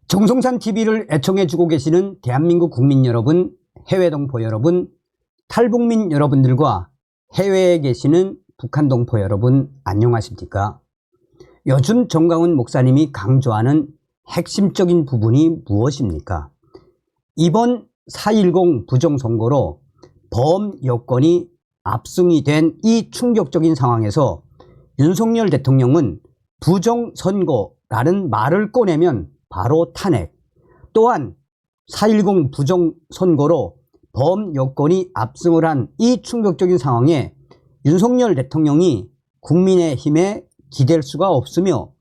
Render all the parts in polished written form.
정성산 TV를 애청해주고 계시는 대한민국 국민 여러분, 해외 동포 여러분, 탈북민 여러분들과 해외에 계시는 북한 동포 여러분, 안녕하십니까? 요즘 정광훈 목사님이 강조하는 핵심적인 부분이 무엇입니까? 이번 4.10 부정선거로 범 여권이 압승이 된 이 충격적인 상황에서 윤석열 대통령은 부정선거라는 말을 꺼내면 바로 탄핵, 또한 4.10 부정선거로 범 여권이 압승을 한 이 충격적인 상황에 윤석열 대통령이 국민의힘에 기댈 수가 없으며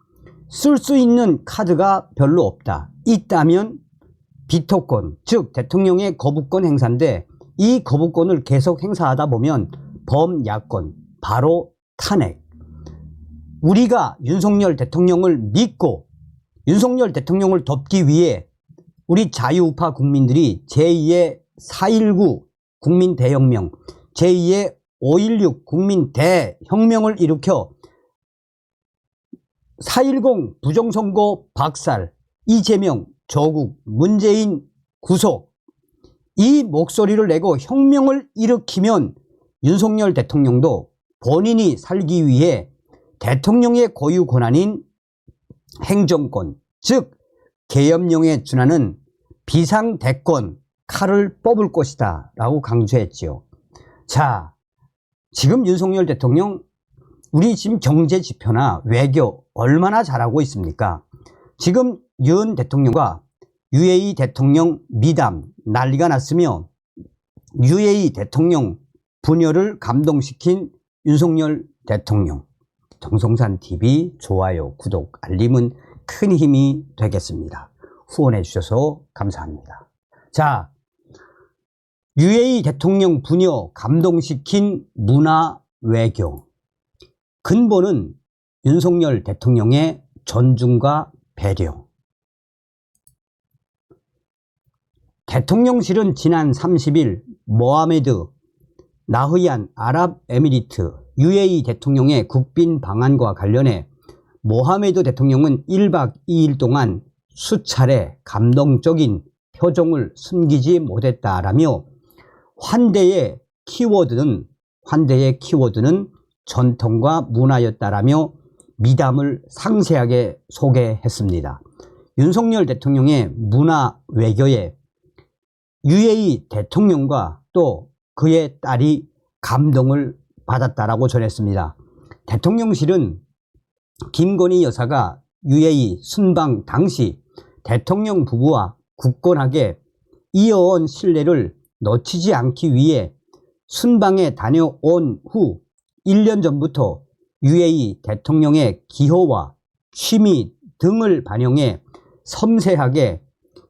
쓸 수 있는 카드가 별로 없다. 있다면 비토권, 즉 대통령의 거부권 행사인데 이 거부권을 계속 행사하다 보면 범야권, 바로 탄핵. 우리가 윤석열 대통령을 믿고 윤석열 대통령을 덮기 위해 우리 자유우파 국민들이 제2의 4.19 국민대혁명, 제2의 5.16 국민대혁명을 일으켜 4.10 부정선거 박살, 이재명, 조국, 문재인 구속, 이 목소리를 내고 혁명을 일으키면 윤석열 대통령도 본인이 살기 위해 대통령의 고유 권한인 행정권, 즉 계엄령에 준하는 비상대권 칼을 뽑을 것이다 라고 강조했지요. 자, 지금 윤석열 대통령 우리 지금 경제지표나 외교 얼마나 잘하고 있습니까? 지금 윤 대통령과 UAE 대통령 미담 난리가 났으며 UAE 대통령 분열을 감동시킨 윤석열 대통령. 정성산 TV 좋아요, 구독, 알림은 큰 힘이 되겠습니다. 후원해 주셔서 감사합니다. 자, UAE 대통령 분열 감동시킨 문화 외교. 근본은 윤석열 대통령의 존중과 배려. 대통령실은 지난 30일 모하메드 나흐얀 아랍에미리트 UAE 대통령의 국빈 방한과 관련해 모하메드 대통령은 1박 2일 동안 수차례 감동적인 표정을 숨기지 못했다라며 환대의 키워드는 전통과 문화였다라며 미담을 상세하게 소개했습니다. 윤석열 대통령의 문화 외교에 UAE 대통령과 또 그의 딸이 감동을 받았다라고 전했습니다. 대통령실은 김건희 여사가 UAE 순방 당시 대통령 부부와 굳건하게 이어온 신뢰를 놓치지 않기 위해 순방에 다녀온 후 1년 전부터 UAE 대통령의 기호와 취미 등을 반영해 섬세하게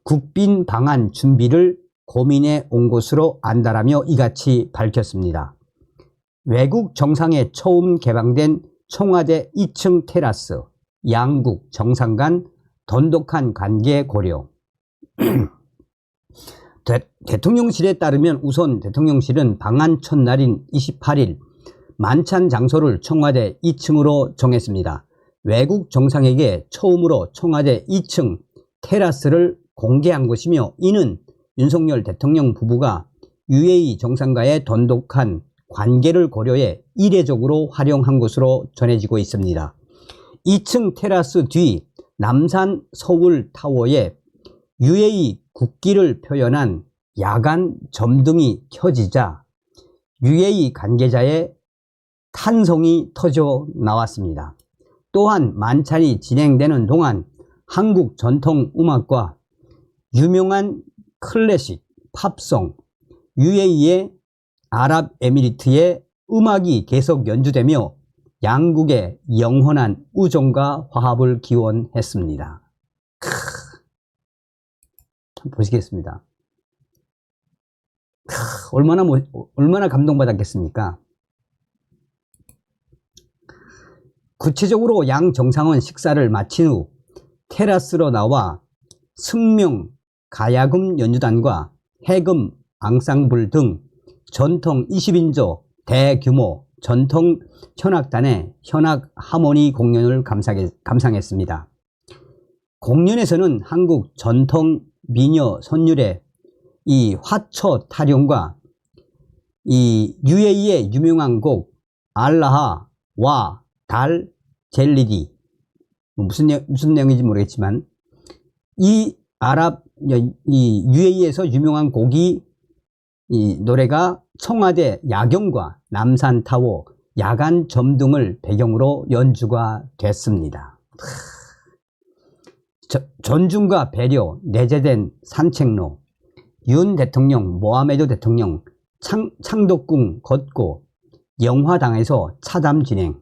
국빈 방한 준비를 고민해 온 것으로 안다라며 이같이 밝혔습니다. 외국 정상에 처음 개방된 청와대 2층 테라스, 양국 정상 간 돈독한 관계 고려. 대통령실에 따르면 우선 대통령실은 방한 첫날인 28일 만찬 장소를 청와대 2층으로 정했습니다. 외국 정상에게 처음으로 청와대 2층 테라스를 공개한 것이며 이는 윤석열 대통령 부부가 UAE 정상과의 돈독한 관계를 고려해 이례적으로 활용한 것으로 전해지고 있습니다. 2층 테라스 뒤 남산 서울타워에 UAE 국기를 표현한 야간 점등이 켜지자 UAE 관계자의 탄성이 터져 나왔습니다. 또한 만찬이 진행되는 동안 한국 전통 음악과 유명한 클래식, 팝송, UAE의 아랍에미리트의 음악이 계속 연주되며 양국의 영원한 우정과 화합을 기원했습니다. 보시겠습니다. 얼마나 감동받았겠습니까? 구체적으로 양 정상은 식사를 마친 후 테라스로 나와 승명 가야금 연주단과 해금 앙상블 등 전통 20인조 대규모 전통 현악단의 현악 하모니 공연을 감상했습니다. 공연에서는 한국 전통 미녀 선율의 이 화초 타령과 이 UAE의 유명한 곡 알라하 와 달 젤리디, 무슨 내용인지 모르겠지만 이 UAE에서 유명한 곡이 이 노래가 청와대 야경과 남산타워 야간 점등을 배경으로 연주가 됐습니다. 존중과 배려 내재된 산책로, 윤 대통령, 모하메드 대통령 창덕궁 걷고 영화당에서 차담 진행.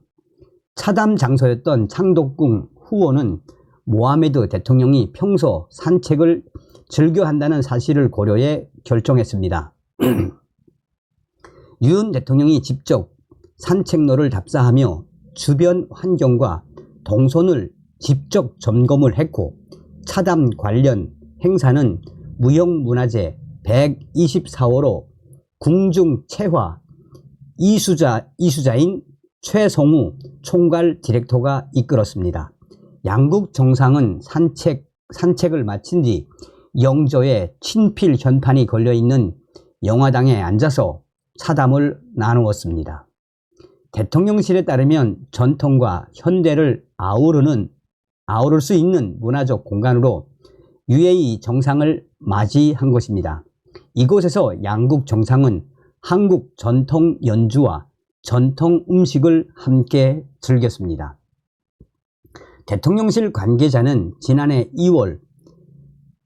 차담 장소였던 창덕궁 후원은 모하메드 대통령이 평소 산책을 즐겨 한다는 사실을 고려해 결정했습니다. 윤 대통령이 직접 산책로를 답사하며 주변 환경과 동선을 직접 점검을 했고, 차담 관련 행사는 무형문화재 124호로 궁중체화 이수자인 최성우 총괄 디렉터가 이끌었습니다. 양국 정상은 산책을 마친 뒤 영조의 친필 현판이 걸려있는 영화당에 앉아서 차담을 나누었습니다. 대통령실에 따르면 전통과 현대를 아우를 수 있는 문화적 공간으로 UAE 정상을 맞이한 것입니다. 이곳에서 양국 정상은 한국 전통 연주와 전통 음식을 함께 즐겼습니다. 대통령실 관계자는 지난해 2월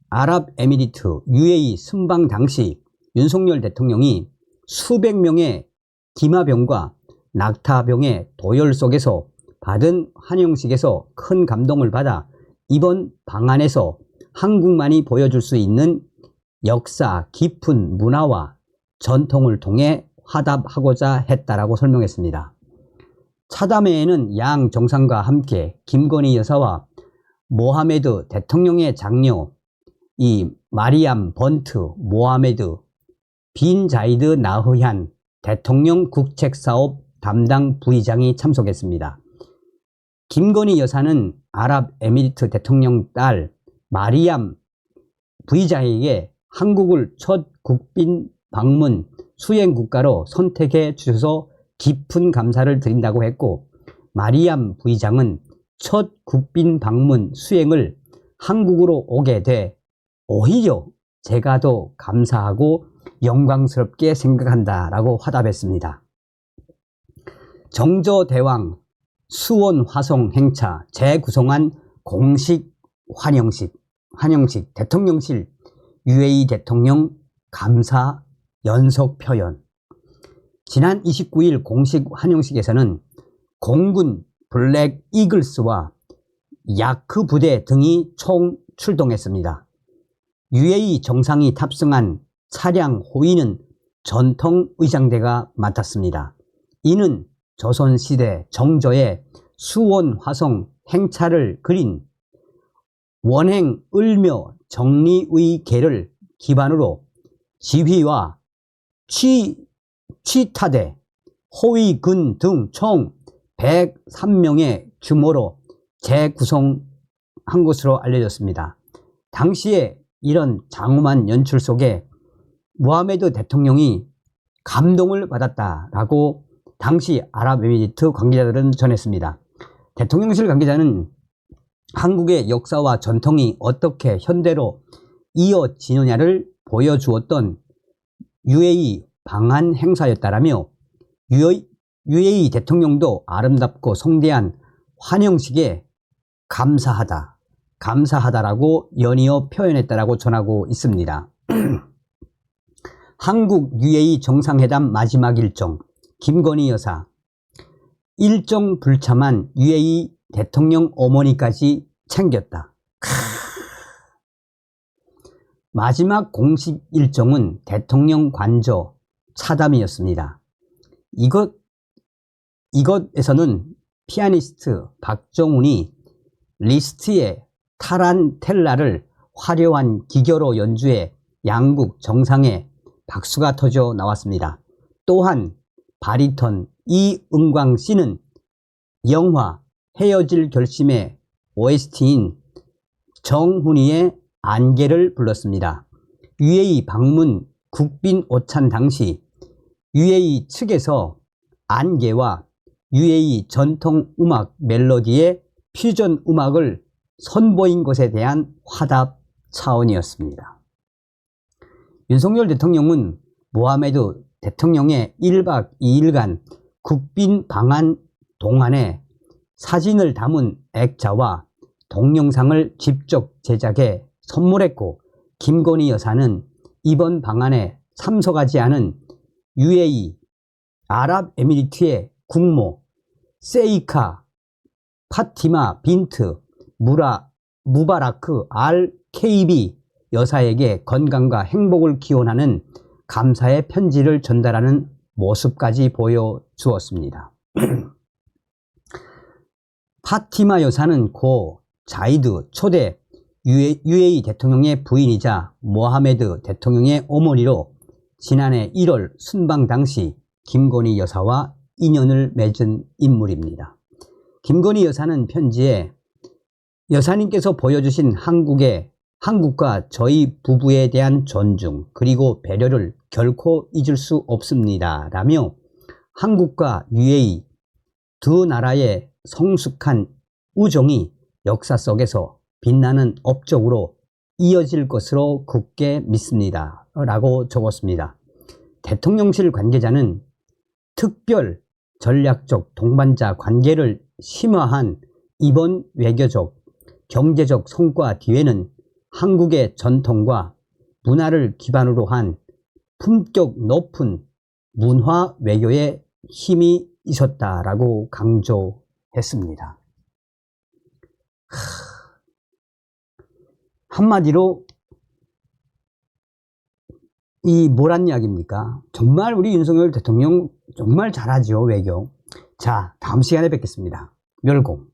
아랍에미리트 UAE 순방 당시 윤석열 대통령이 수백 명의 기마병과 낙타병의 도열 속에서 받은 환영식에서 큰 감동을 받아 이번 방안에서 한국만이 보여줄 수 있는 역사 깊은 문화와 전통을 통해 화답하고자 했다라고 설명했습니다. 차담회에는 양 정상과 함께 김건희 여사와 모하메드 대통령의 장녀 이 마리암 번트 모하메드 빈 자이드 나흐얀 대통령 국책사업 담당 부의장이 참석했습니다. 김건희 여사는 아랍에미리트 대통령 딸 마리암 부의장에게 한국을 첫 국빈 방문 수행 국가로 선택해 주셔서 깊은 감사를 드린다고 했고, 마리암 부의장은 첫 국빈 방문 수행을 한국으로 오게 돼 오히려 제가 더 감사하고 영광스럽게 생각한다라고 화답했습니다. 정조대왕 수원 화성 행차 재구성한 공식 환영식 대통령실 UAE 대통령 감사 연석 표현. 지난 29일 공식 환영식에서는 공군 블랙 이글스와 야크 부대 등이 총 출동했습니다. UAE 정상이 탑승한 차량 호위는 전통 의장대가 맡았습니다. 이는 조선시대 정조의 수원 화성 행차를 그린 원행 을묘 정리의 계를 기반으로 지휘와 취타대, 호위군 등 총 103명의 규모로 재구성한 것으로 알려졌습니다. 당시에 이런 장엄한 연출 속에 모하메드 대통령이 감동을 받았다라고 당시 아랍에미리트 관계자들은 전했습니다. 대통령실 관계자는 한국의 역사와 전통이 어떻게 현대로 이어지느냐를 보여주었던 UAE 방한 행사였다라며 UAE 대통령도 아름답고 성대한 환영식에 감사하다라고 연이어 표현했다라고 전하고 있습니다. 한국 UAE 정상회담 마지막 일정, 김건희 여사 일정 불참한 UAE 대통령 어머니까지 챙겼다. 마지막 공식 일정은 대통령 관저 차담이었습니다. 이것에서는 피아니스트 박정훈이 리스트의 타란텔라를 화려한 기교로 연주해 양국 정상에 박수가 터져 나왔습니다. 또한 바리톤 이은광 씨는 영화 헤어질 결심의 OST인 정훈이의 안개를 불렀습니다. UAE 방문 국빈 오찬 당시 UAE 측에서 안개와 UAE 전통 음악 멜로디의 퓨전 음악을 선보인 것에 대한 화답 차원이었습니다. 윤석열 대통령은 모하메드 대통령의 1박 2일간 국빈 방한 동안에 사진을 담은 액자와 동영상을 직접 제작해 선물했고, 김건희 여사는 이번 방한에 참석하지 않은 UAE 아랍에미리트의 국모 세이카 파티마 빈트 무바라크 알 KB 여사에게 건강과 행복을 기원하는 감사의 편지를 전달하는 모습까지 보여주었습니다. 파티마 여사는 고 자이드 초대 UAE 대통령의 부인이자 모하메드 대통령의 어머니로 지난해 1월 순방 당시 김건희 여사와 인연을 맺은 인물입니다. 김건희 여사는 편지에 여사님께서 보여주신 한국과 저희 부부에 대한 존중 그리고 배려를 결코 잊을 수 없습니다 라며 한국과 UAE 두 나라의 성숙한 우정이 역사 속에서 빛나는 업적으로 이어질 것으로 굳게 믿습니다 라고 적었습니다. 대통령실 관계자는 특별 전략적 동반자 관계를 심화한 이번 외교적, 경제적 성과 뒤에는 한국의 전통과 문화를 기반으로 한 품격 높은 문화 외교의 힘이 있었다라고 강조했습니다. 한마디로 이 뭐란 이야기입니까? 정말 우리 윤석열 대통령 정말 잘하죠, 외교. 자, 다음 시간에 뵙겠습니다. 멸공.